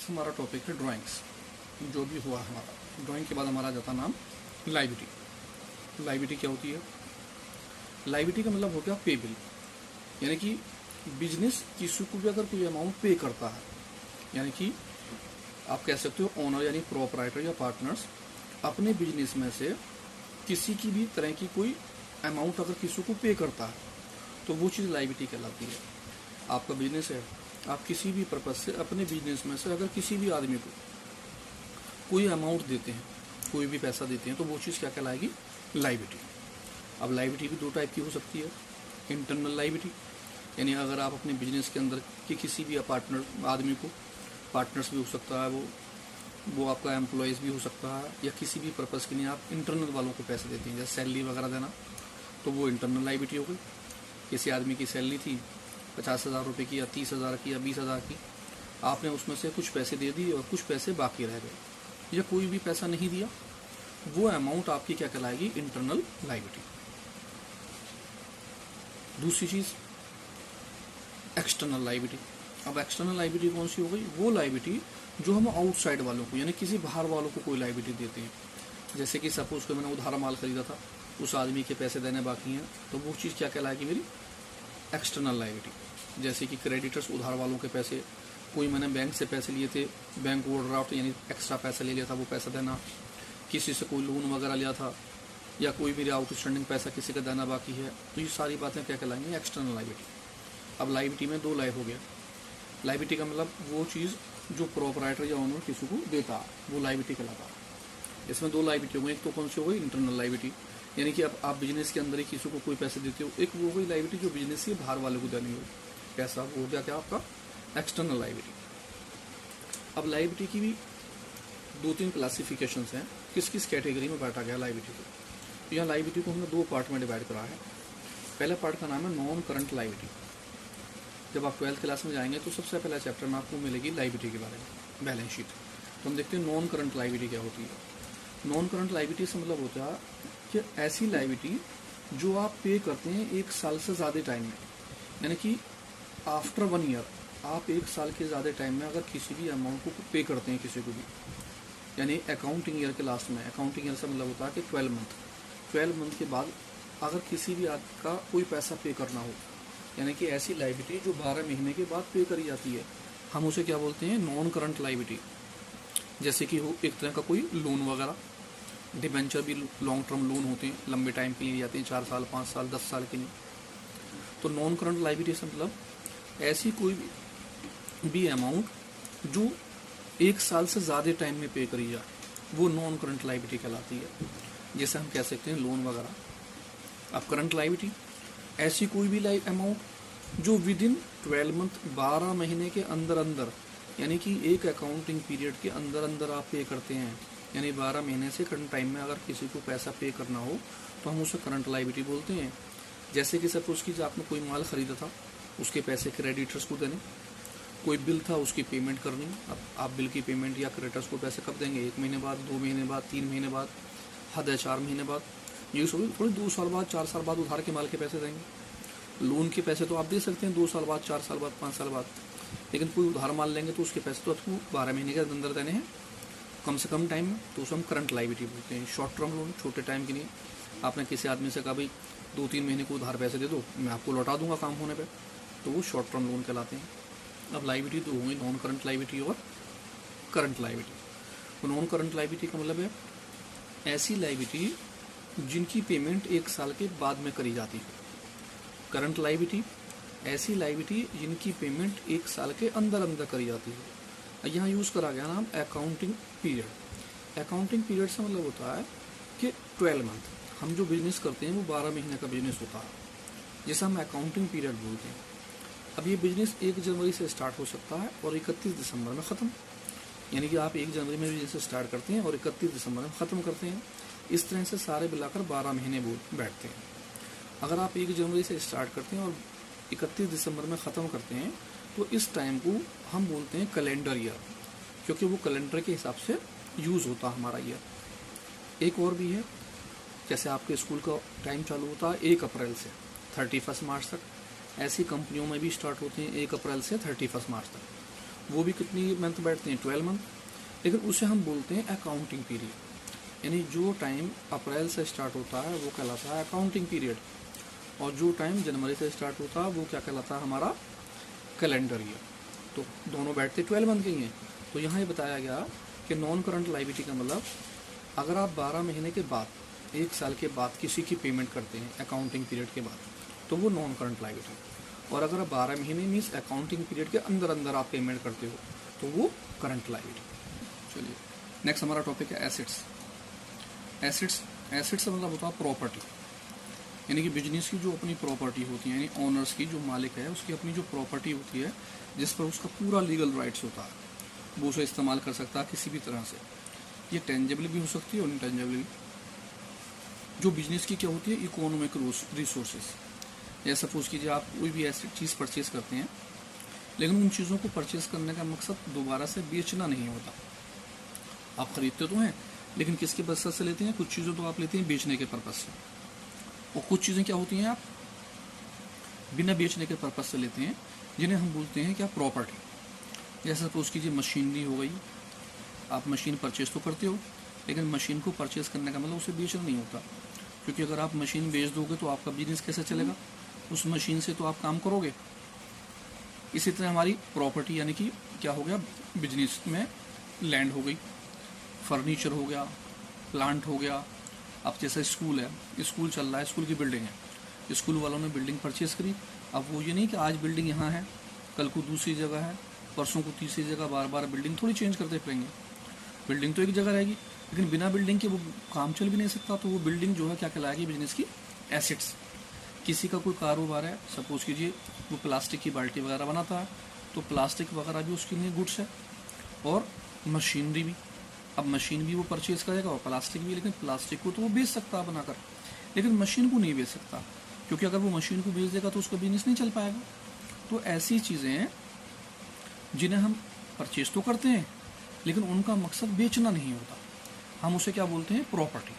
आज हमारा टॉपिक है ड्राइंग्स। जो भी हुआ हमारा ड्राइंग के बाद हमारा जाता नाम लाइबिलिटी। लाइबिलिटी क्या होती है? लाइबिलिटी का मतलब हो गया पे बिल, यानी कि बिजनेस किसी को भी अगर कोई अमाउंट पे करता है, यानी कि आप कह सकते हो ओनर यानी प्रोपराइटर या पार्टनर्स अपने बिजनेस में से किसी की भी तरह की कोई अमाउंट अगर किसी को पे करता है तो वो चीज़ लाइबिलिटी कहलाती है। आपका बिजनेस है, आप किसी भी पर्पज से अपने बिजनेस में से अगर किसी भी आदमी को कोई अमाउंट देते हैं, कोई भी पैसा देते हैं, तो वो चीज़ क्या कहलाएगी? लाइबिलिटी। अब लाइबिलिटी भी दो टाइप की हो सकती है। इंटरनल लाइबिलिटी, यानी अगर आप अपने बिजनेस के अंदर के किसी भी पार्टनर आदमी को, पार्टनर्स भी हो सकता है, वो आपका एम्प्लॉयज़ भी हो सकता है, या किसी भी पर्पज़ के लिए आप इंटरनल वालों को पैसे देते हैं, जैसे सैलरी वगैरह देना, तो वो इंटरनल लाइबिलिटी हो गई। किसी आदमी की सैलरी थी 50,000 रुपये की या 30,000 की या 20,000 की, आपने उसमें से कुछ पैसे दे दिए और कुछ पैसे बाकी रह गए, या कोई भी पैसा नहीं दिया, वो अमाउंट आपकी क्या कहलाएगी? Internal liability. दूसरी चीज़ एक्सटर्नल लाइबिलिटी। अब एक्सटर्नल लाइबिलिटी कौन सी हो गई? वो लाइबिलिटी जो हम आउटसाइड वालों को, यानी किसी बाहर वालों को कोई लाइबिलिटी देते हैं। जैसे कि सपोज को मैंने उधार माल खरीदा था, उस आदमी के पैसे देने बाकी हैं, तो वो चीज़ क्या कहलाएगी? मेरी एक्सटर्नल लाइबिलिटी। जैसे कि क्रेडिटर्स, उधार वालों के पैसे, कोई मैंने बैंक से पैसे लिए थे, बैंक ओवरड्राफ्ट यानी एक्स्ट्रा पैसा ले लिया था, वो पैसा देना, किसी से कोई लोन वगैरह लिया था, या कोई भी आउटस्टैंडिंग पैसा किसी का देना बाकी है, तो ये सारी बातें क्या कहलाएंगी? External liability. अब लाइबिलिटी में दो लाइफ हो गया। लाइबिलिटी का मतलब वो चीज़ जो प्रोपराइटर या ओनर किसी को देता है, वो लाइबिलिटी कहलाता है। इसमें दो लाइबिलिटी हो गई। एक तो कौन सी हो गई? इंटरनल लाइबिलिटी, यानी कि अब आप बिजनेस के अंदर ही किसी को कोई पैसे देते हो। एक वो गई लाइबिलिटी जो बिजनेस के बाहर वाले को देनी हो, पैसा, वो हो गया क्या आपका? External liability. अब लाइबिलिटी की भी दो तीन क्लासिफिकेशंस हैं, किस किस कैटेगरी में बांटा गया लाइबिलिटी को। तो यहाँ लाइबिलिटी को हमने दो पार्ट में डिवाइड करा है। पहला पार्ट का नाम है नॉन करंट लाइबिलिटी। जब आप 12th क्लास में जाएंगे तो सबसे पहला चैप्टर में आपको मिलेगी लाइबिलिटी के बारे में, बैलेंस शीट। तो हम देखते हैं नॉन करंट लाइबिलिटी क्या होती है। नॉन करंट लाइबिलिटी से मतलब होता है कि ऐसी लाइबिलिटी जो आप पे करते हैं 1 साल से ज़्यादा टाइम में, यानी कि आफ्टर 1 ईयर, आप 1 साल के ज़्यादा टाइम में अगर किसी भी अमाउंट को पे करते हैं किसी को भी, यानी अकाउंटिंग ईयर के लास्ट में, अकाउंटिंग ईयर से मतलब होता है कि 12 मंथ के बाद अगर किसी भी आदमी का कोई पैसा पे करना हो, यानी कि ऐसी लाइबिलिटी जो 12 महीने के बाद पे करी जाती है, हम उसे क्या बोलते हैं? Non current liability. जैसे कि हो एक तरह का कोई लोन वगैरह, डिबेंचर भी लॉन्ग टर्म लोन होते हैं, लंबे टाइम के लिए जाते हैं, 4 साल 5 साल 10 साल के लिए। तो नॉन करंट लाइबिलिटी से मतलब ऐसी कोई भी अमाउंट जो 1 साल से ज़्यादा टाइम में पे करी जाए, वो नॉन करंट लाइबिलिटी कहलाती है। जैसे हम कह सकते हैं लोन वगैरह। अब करंट लाइबिलिटी ऐसी कोई भी अमाउंट जो विद इन 12 मंथ, 12 महीने के अंदर अंदर, यानी कि एक अकाउंटिंग पीरियड के अंदर अंदर आप पे करते हैं, यानी 12 महीने से करंट टाइम में अगर किसी को पैसा पे करना हो तो हम उसे करंट लाइबिलिटी बोलते हैं। जैसे कि सपोज कीजिए आपने कोई माल खरीदा था, उसके पैसे क्रेडिटर्स को देने, कोई बिल था उसकी पेमेंट करनी। अब आप बिल की पेमेंट या क्रेडिटर्स को पैसे कब देंगे? 1 महीने बाद, 2 महीने बाद, 3 महीने बाद, हद है 4 महीने बाद, ये थोड़ी 2 साल बाद, 4 साल बाद उधार के माल के पैसे देंगे। लोन के पैसे तो आप दे सकते हैं 2 साल बाद, 4 साल बाद, 5 साल बाद, लेकिन कोई उधार माल लेंगे तो उसके पैसे तो आपको 12 महीने के अंदर देने हैं, कम से कम टाइम में, तो उसे हम करंट लाइबिलिटी बोलते हैं। शॉर्ट टर्म लोन, छोटे टाइम के लिए आपने किसी आदमी से कहा भाई 2-3 महीने को उधार पैसे दे दो, मैं आपको लौटा दूंगा काम होने पे, तो वो शॉर्ट टर्म लोन कहलाते हैं। अब लाइबिलिटी तो होंगी नॉन करंट लाइबिलिटी और करंट लाइबिलिटी। तो नॉन करंट लाइबिलिटी का मतलब है ऐसी लाइबिलिटी जिनकी पेमेंट 1 साल के बाद में करी जाती है। करंट लाइबिलिटी ऐसी लाइबिलिटी जिनकी पेमेंट 1 साल के अंदर अंदर करी जाती है। यहाँ यूज़ करा गया नाम अकाउंटिंग पीरियड। अकाउंटिंग पीरियड से मतलब होता है कि 12 मंथ, हम जो बिजनेस करते हैं वो 12 महीने का बिजनेस होता है, जिसे हम अकाउंटिंग पीरियड बोलते हैं। अब ये बिजनेस 1 जनवरी से स्टार्ट हो सकता है और 31 दिसंबर में ख़त्म, यानी कि आप 1 जनवरी में बिजनेस स्टार्ट करते हैं और 31 दिसंबर में ख़त्म करते हैं। इस तरह से सारे मिलाकर 12 महीने बैठते हैं। अगर आप 1 जनवरी से स्टार्ट करते हैं और 31 दिसंबर में ख़त्म करते हैं, तो इस टाइम को हम बोलते हैं कैलेंडर ईयर, क्योंकि वो कैलेंडर के हिसाब से यूज़ होता है हमारा ईयर। एक और भी है, जैसे आपके स्कूल का टाइम चालू होता है 1 अप्रैल से 31 मार्च तक, ऐसी कंपनियों में भी स्टार्ट होते हैं 1 अप्रैल से 31 मार्च तक। वो भी कितनी मंथ बैठते हैं, 12 मंथ, लेकिन उसे हम बोलते हैं अकाउंटिंग पीरियड। यानी जो टाइम अप्रैल से स्टार्ट होता है वो कहलाता है अकाउंटिंग पीरियड, और जो टाइम जनवरी से स्टार्ट होता है वो क्या कहलाता है, हमारा कैलेंडर ईयर। तो दोनों बैठते 12 मंथ के ही हैं। तो यहाँ ये बताया गया कि नॉन करंट लायबिलिटी का मतलब अगर आप 12 महीने के बाद, 1 साल के बाद किसी की पेमेंट करते हैं अकाउंटिंग पीरियड के बाद, तो वो नॉन करंट लायबिलिटी। और अगर आप 12 महीने मीन्स अकाउंटिंग पीरियड के अंदर अंदर आप पेमेंट करते हो तो वो करंट लायबिलिटी। चलिए नेक्स्ट हमारा टॉपिक है एसेट्स। एसेट्स का मतलब होता है प्रॉपर्टी, यानी कि बिजनेस की जो अपनी प्रॉपर्टी होती है, यानी ओनर्स की, जो मालिक है उसकी अपनी जो प्रॉपर्टी होती है जिस पर उसका पूरा लीगल राइट्स होता है, वो उसे इस्तेमाल कर सकता है किसी भी तरह से। ये टेंजेबल भी हो सकती है और इनटेंजेबल भी। जो बिजनेस की क्या होती है, इकोनॉमिक रिसोर्सेज। जैसे सपोज कीजिए आप कोई भी ऐसी चीज़ परचेज करते हैं, लेकिन उन चीज़ों को परचेज करने का मकसद दोबारा से बेचना नहीं होता। आप खरीदते तो हैं लेकिन किसके पर्पज से लेते हैं, कुछ चीज़ें तो आप लेते हैं बेचने के पर्पज से, और कुछ चीज़ें क्या होती हैं आप बिना बेचने के पर्पज से लेते हैं, जिन्हें हम बोलते हैं क्या, प्रॉपर्टी। जैसे सपोज कीजिए मशीनरी हो गई, आप मशीन परचेज तो करते हो लेकिन मशीन को परचेज करने का मतलब उसे बेचना नहीं होता, क्योंकि अगर आप मशीन बेच दोगे तो आपका बिजनेस कैसे चलेगा, उस मशीन से तो आप काम करोगे। इसी तरह हमारी प्रॉपर्टी यानी कि क्या हो गया, बिजनेस में लैंड हो गई, फर्नीचर हो गया, प्लांट हो गया। अब जैसे स्कूल है, स्कूल चल रहा है, स्कूल की बिल्डिंग है, स्कूल वालों ने बिल्डिंग परचेज करी। अब वो ये नहीं कि आज बिल्डिंग यहाँ है, कल को दूसरी जगह है, परसों को तीसरी जगह, बार बार बिल्डिंग थोड़ी चेंज करते फिरेंगे। बिल्डिंग तो एक जगह रहेगी, लेकिन बिना बिल्डिंग के वो काम चल भी नहीं सकता। तो वो बिल्डिंग जो है क्या कहलाएगी, बिजनेस की एसेट्स। किसी का कोई कारोबार है, सपोज कीजिए वो प्लास्टिक की बाल्टी वगैरह बनाता है, तो प्लास्टिक वगैरह भी उसके लिए गुड्स है, और मशीनरी भी। अब मशीन भी वो परचेज करेगा और प्लास्टिक भी, लेकिन प्लास्टिक को तो वो बेच सकता है बनाकर, लेकिन मशीन को नहीं बेच सकता, क्योंकि अगर वो मशीन को बेच देगा तो उसका बिजनेस नहीं चल पाएगा। तो ऐसी चीज़ें हैं जिन्हें हम परचेज तो करते हैं लेकिन उनका मकसद बेचना नहीं होता, हम उसे क्या बोलते हैं, प्रॉपर्टी।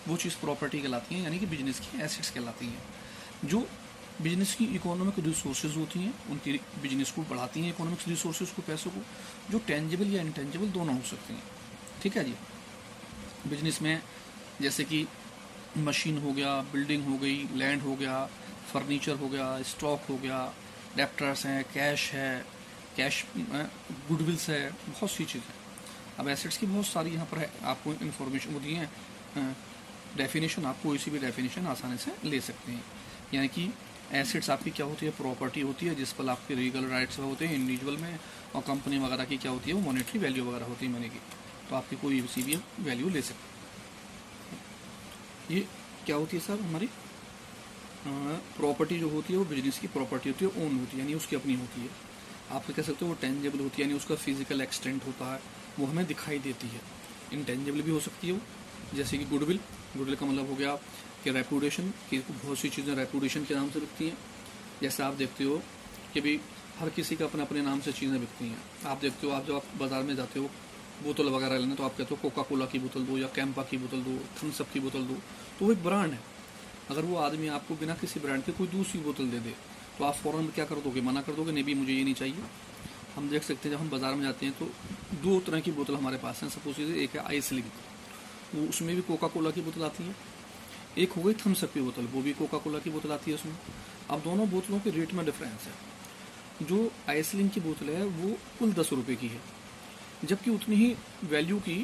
वो चीज़ प्रॉपर्टी कहलाती है, यानी कि बिजनेस की एसेट्स कहलाती हैं। जो बिजनेस की इकोनॉमिक रिसोर्सेज होती हैं, उनकी बिजनेस को बढ़ाती हैं, इकोनॉमिक रिसोर्सेज को, पैसों को, जो टेंजिबल या इनटेंजिबल दोनों हो सकती हैं। ठीक है जी। बिजनेस में जैसे कि मशीन हो गया, बिल्डिंग हो गई, लैंड हो गया, फर्नीचर हो गया, स्टॉक हो गया, डेप्टर्स हैं, कैश गुडविल्स है, बहुत सी चीज़ें। अब एसेट्स की बहुत सारी यहाँ पर है, आपको इन्फॉर्मेशन वो दी है, डेफिनेशन, आपको इसी भी डेफिनेशन आसानी से ले सकते हैं। यानी कि एसेट्स आपकी क्या होती है, प्रॉपर्टी होती है जिस पर आपके लीगल राइट्स होते हैं इंडिविजुअल में, और कंपनी वगैरह की क्या होती है, वो मॉनेटरी वैल्यू वगैरह होती है मनी की, तो आपकी कोई सी भी वैल्यू ले सकते हैं। ये क्या होती है सर, हमारी प्रॉपर्टी जो होती है वो बिजनेस की प्रॉपर्टी होती है, ओन होती है, यानी उसकी अपनी होती है। आप कह सकते हो वो टेंजेबल होती है, यानी उसका फिजिकल एक्सटेंट होता है, वो हमें दिखाई देती है। इनटेंजेबल भी हो सकती है वो, जैसे कि गुडविल का मतलब हो गया कि रेपुटेशन की, बहुत सी चीज़ें रेपुटेशन के नाम से बिकती हैं। जैसे आप देखते हो कि भाई हर किसी का अपने अपने नाम से चीज़ें बिकती हैं। आप देखते हो, आप जब आप बाज़ार में जाते हो बोतल वगैरह लेने, तो आप कहते हो कोका कोला की बोतल दो, या कैंपा की बोतल दो, थम्स अप की बोतल दो, तो वो एक ब्रांड है। अगर वो आदमी आपको बिना किसी ब्रांड के कोई दूसरी बोतल दे दे तो आप फ़ौरन क्या कर दोगे, मना कर दोगे, नहीं भी मुझे ये नहीं चाहिए। हम देख सकते हैं जब हम बाज़ार में जाते हैं तो 2 तरह की बोतल हमारे पास हैं। सपोज कीजिए एक है आइसलिंग, वो उसमें भी कोका कोला की बोतल आती है। एक हो गई थम्स अप की बोतल, वो भी कोका कोला की बोतल आती है उसमें। अब दोनों बोतलों के रेट में डिफरेंस है। जो आइसलिंग की बोतल है वो कुल 10 रुपये की है, जबकि उतनी ही वैल्यू की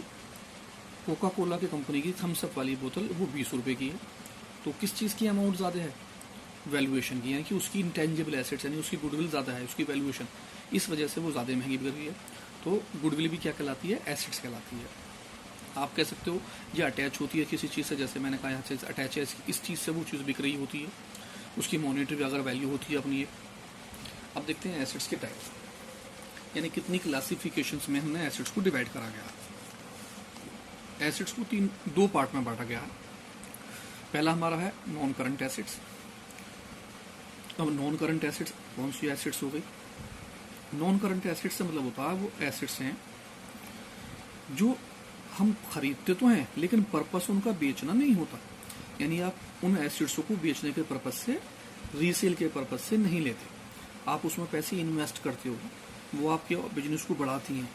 कोका कोला की कंपनी की थम्स अप वाली बोतल वो 20 रुपये की है। तो किस चीज़ की अमाउंट ज़्यादा है, वैल्यूएशन की, यानी कि उसकी इंटेंजिबल एसेट्स यानी उसकी गुडविल ज़्यादा है, उसकी वैल्यूएशन, इस वजह से वो ज़्यादा महंगी बिक रही है। तो गुडविल भी क्या कहलाती है, एसेट्स कहलाती है। आप कह सकते हो ये अटैच होती है किसी चीज़ से, जैसे मैंने कहा यहाँ से अटैच है, इस चीज़ से वो चीज़ बिक रही होती है, उसकी मॉनेटरी अगर वैल्यू होती है अपनी। अब देखते हैं एसेट्स के टाइप, यानी कितनी क्लासिफिकेशंस में हमने एसेट्स को डिवाइड करा गया। एसेट्स को 2 पार्ट में बांटा गया है। पहला हमारा है नॉन करंट एसेट्स। अब नॉन करंट एसेट्स कौन सी एसेट्स हो गई, नॉन करंट एसेट्स से मतलब होता है वो एसेट्स हैं जो हम खरीदते तो हैं लेकिन पर्पस उनका बेचना नहीं होता, यानी आप उन एसेट्स को बेचने के पर्पस से, रीसेल के पर्पस से नहीं लेते, आप उसमें पैसे इन्वेस्ट करते हो। वो आपके बिजनेस को बढ़ाती हैं।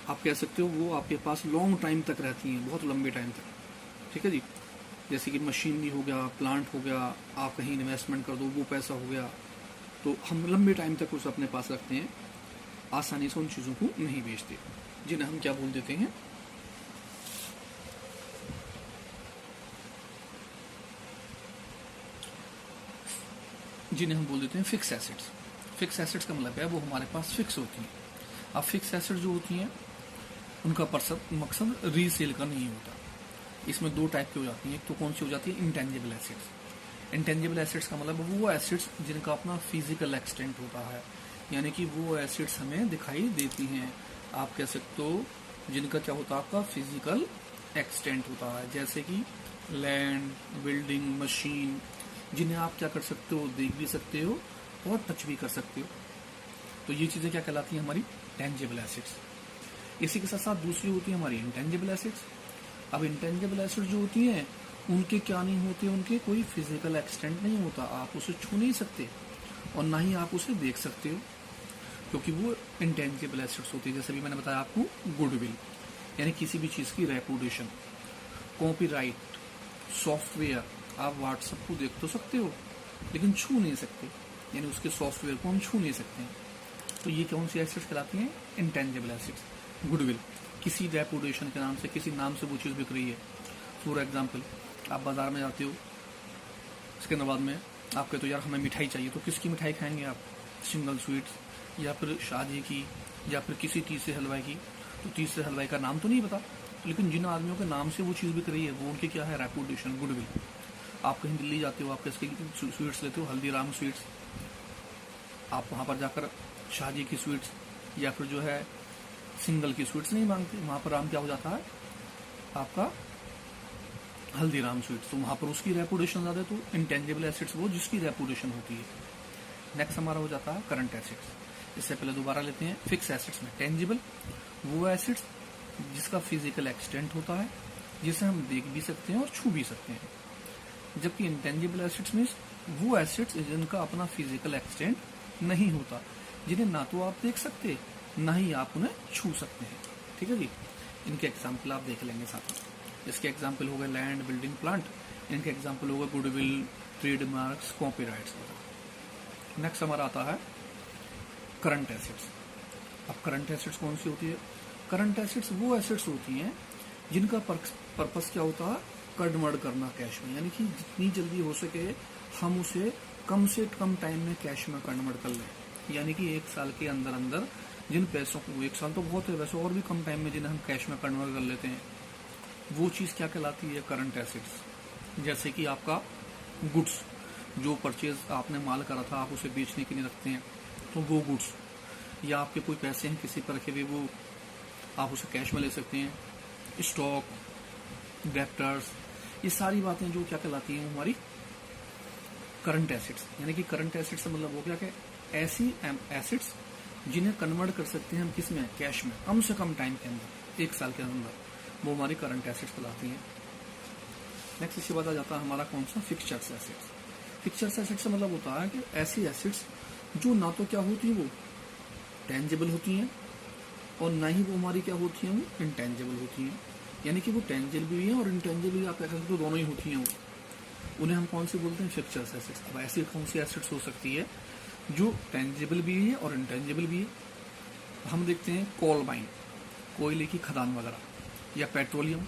आप कह सकते हो वो आपके पास लॉन्ग टाइम तक रहती हैं, बहुत लंबे टाइम तक। ठीक है जी। जैसे कि मशीनरी हो गया, प्लांट हो गया, आप कहीं इन्वेस्टमेंट कर दो वो पैसा हो गया, तो हम लंबे टाइम तक उसे अपने पास रखते हैं, आसानी से उन चीज़ों को नहीं बेचते, जिन्हें हम क्या बोल देते हैं, जिन्हें हम बोल देते हैं फिक्स एसेट्स। फिक्स एसेट्स का मतलब है वो हमारे पास फिक्स होती हैं। अब फिक्स एसेट्स जो होती हैं उनका मकसद रीसेल का नहीं होता। इसमें दो टाइप की हो जाती हैं। एक तो कौन सी हो जाती है, इंटेंजिबल एसेट्स। इंटेंजिबल एसेट्स का मतलब वो एसेट्स जिनका अपना फिजिकल एक्सटेंट होता है, यानी कि वो एसेट्स हमें दिखाई देती हैं। आप कह सकते हो जिनका क्या होता है, आपका फिजिकल एक्सटेंट होता है, जैसे कि लैंड, बिल्डिंग, मशीन, जिन्हें आप क्या कर सकते हो, देख भी सकते हो और टच भी कर सकते हो। तो ये चीज़ें क्या कहलाती हैं, हमारी टेंजिबल एसेट्स। इसी के साथ साथ दूसरी होती है हमारी इंटेंजिबल एसेट्स। अब इंटेंजिबल एसेट्स जो होती हैं उनके क्या नहीं होते, उनके कोई फिजिकल एक्सटेंट नहीं होता, आप उसे छू नहीं सकते और ना ही आप उसे देख सकते हो, क्योंकि वो इंटेंजिबल एसेट्स होती है। जैसे भी मैंने बताया आपको, गुडविल यानी किसी भी चीज़ की रेपुटेशन, कॉपीराइट, सॉफ्टवेयर, आप व्हाट्सएप को देख तो सकते हो लेकिन छू नहीं सकते, यानी उसके सॉफ्टवेयर को हम छू नहीं सकते हैं। तो ये कौन सी एसेट्स कहलाती हैं, इंटेंजिबल एसेट्स। गुडविल, किसी रेपुटेशन के नाम से, किसी नाम से वो चीज़ बिक रही है। फॉर एग्जाम्पल, आप बाजार में जाते हो, सिकंदराबाद में, आप कहते हो यार हमें मिठाई चाहिए, तो किसकी मिठाई खाएंगे आप, सिंगल स्वीट्स या फिर शादी की या फिर किसी तीसरे हलवाई की। तो तीसरे हलवाई का नाम तो नहीं पता, लेकिन जिन आदमियों के नाम से वो चीज़ बिक रही है वो उनकी क्या है, रेपुटेशन, गुडविल। आप कहीं दिल्ली जाते हो, आप किसकी स्वीट्स लेते हो, हल्दीराम स्वीट्स, आप वहाँ पर जाकर शादी की स्वीट्स या फिर जो है सिंगल की स्वीट्स नहीं मांगते, वहाँ पर नाम क्या हो जाता है आपका, हल्दीराम स्वीट्स। तो वहाँ पर उसकी रेपुटेशन ज़्यादा है। तो इंटेंजिबल एसेट्स वो जिसकी रेपुटेशन होती है। नेक्स्ट हमारा हो जाता है करंट एसेट्स। इससे पहले दोबारा लेते हैं, फिक्स एसेट्स में टेंजिबल वो एसेट्स जिसका फिजिकल एक्सटेंट होता है, जिसे हम देख भी सकते हैं और छू भी सकते हैं, जबकि इंटेंजिबल एसेट्स मीन्स वो एसेट्स जिनका अपना फिजिकल एक्सटेंट नहीं होता, जिन्हें ना तो आप देख सकते ना ही आप उन्हें छू सकते हैं। ठीक है जी। इनके एग्जाम्पल आप देख लेंगे साथ में। इसके एग्जाम्पल हो गए लैंड, बिल्डिंग, प्लांट। इनके एग्जाम्पल हो गए गुडविल, ट्रेडमार्क्स, कॉपीराइट्स वगैरह। नेक्स्ट हमारा आता है करंट एसेट्स। अब करंट एसेट्स कौन सी होती है, करंट एसेट्स वो एसेट्स होती हैं जिनका पर्पस क्या होता है, कन्वर्ट करना कैश में, यानी कि जितनी जल्दी हो सके हम उसे कम से कम टाइम में कैश में कन्वर्ट कर लें। यानी कि 1 साल के अंदर अंदर जिन पैसों को, 1 साल तो बहुत है वैसे, और भी कम टाइम में जिन्हें हम कैश में कन्वर्ट कर लेते हैं, वो चीज़ क्या कहलाती है, करंट एसेट्स। जैसे कि आपका गुड्स, जो परचेज आपने माल करा था आप उसे बेचने के लिए रखते हैं, तो वो गुड्स, या आपके कोई पैसे हैं किसी पर रखे हुए, वो आप उसे कैश में ले सकते हैं। स्टॉक, डेप्टर्स, ये सारी बातें जो क्या कहलाती हैं हमारी करंट एसेट्स। यानी कि करंट एसेट्स से मतलब वो क्या है, ऐसी एसेट्स जिन्हें कन्वर्ट कर सकते हैं हम किस में, कैश में, कम से कम टाइम के अंदर, 1 साल के अंदर, वो हमारी करंट एसेट्स कहलाती हैं। नेक्स्ट इसके बाद आ जाता है हमारा कौन सा, फिक्चर्स एसेट्स। फिक्चर्स एसेट्स से मतलब होता है कि ऐसी एसेट्स जो ना तो क्या होती है वो टेंजिबल होती हैं और ना ही वो हमारी क्या होती हैं, वो इंटेंजिबल होती हैं। यानी कि वो टेंजिबल भी है और इंटेंजिबल भी, आप कह सकते हो दोनों ही होती हैं वो। उन्हें हम कौन से बोलते हैं, फिक्चर्स एसेट्स। अब ऐसी कौन सी एसेट्स हो सकती है जो टेंजिबल भी है और इंटेंजिबल भी है। हम देखते हैं कोल माइन, कोयले की खदान वगैरह, या पेट्रोलियम,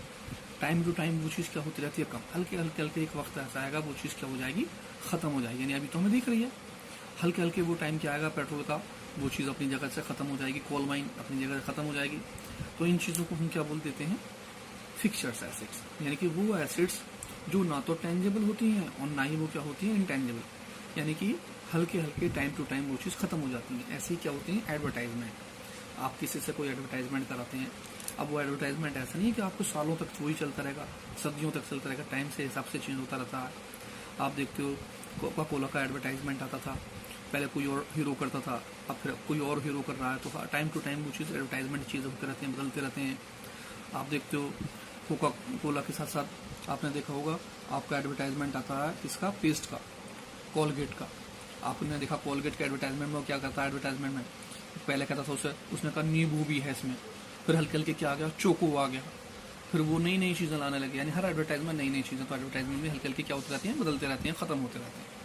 टाइम टू टाइम वो चीज़ क्या होती रहती है, कम, हल्के हल्के हल्के एक वक्त ऐसा आएगा वो चीज़ क्या हो जाएगी, ख़त्म हो जाएगी। यानी अभी तो हमें दिख रही है, हल्के हल्के वो टाइम क्या आएगा पेट्रोल का, वो चीज़ अपनी जगह से ख़त्म हो जाएगी, कोल माइन अपनी जगह से ख़त्म हो जाएगी। तो इन चीज़ों को हम क्या बोल देते हैं, फिक्चर्स एसेट्स। यानी कि वो एसेट्स जो ना तो टेंजिबल होती हैं और ना ही वो क्या होती हैं, इंटेंजिबल, यानी कि हल्के हल्के टाइम टू टाइम वो चीज़ खत्म हो जाती है। ऐसी क्या होती हैं, एडवर्टाइजमेंट। आप किसी से कोई एडवर्टाइजमेंट कराते हैं, अब वो एडवर्टाइजमेंट ऐसा नहीं है कि आपको सालों तक वही चलता रहेगा, सदियों तक चलता रहेगा, टाइम से हिसाब से चेंज होता रहता है। आप देखते हो कोका कोला का एडवर्टाइजमेंट आता था, पहले कोई और हीरो करता था, अब फिर कोई और हीरो कर रहा है, तो टाइम टू टाइम वो चीज़ एडवर्टाइजमेंट चीज़ होते रहते हैं, बदलते रहते हैं। आप देखते हो कोका कोला के साथ साथ आपने देखा होगा आपका एडवर्टाइजमेंट आता है इसका पेस्ट का, कोलगेट का। आपने देखा कोलगेट के एडवर्टाइजमेंट में क्या करता है, एडवर्टाइजमेंट में पहले कहता था उसने कहा नींबू भी है इसमें, फिर हल्के हल्के क्या आ गया, चोको आ गया, फिर वो नई नई चीज़ें लाने लगे। यानी हर एडवर्टाइजमेंट नई नई चीज़ें, तो एडवर्टाइजमेंट में हल्के हल्के क्या होते रहती हैं, बदलते रहते हैं, ख़त्म होते रहते हैं।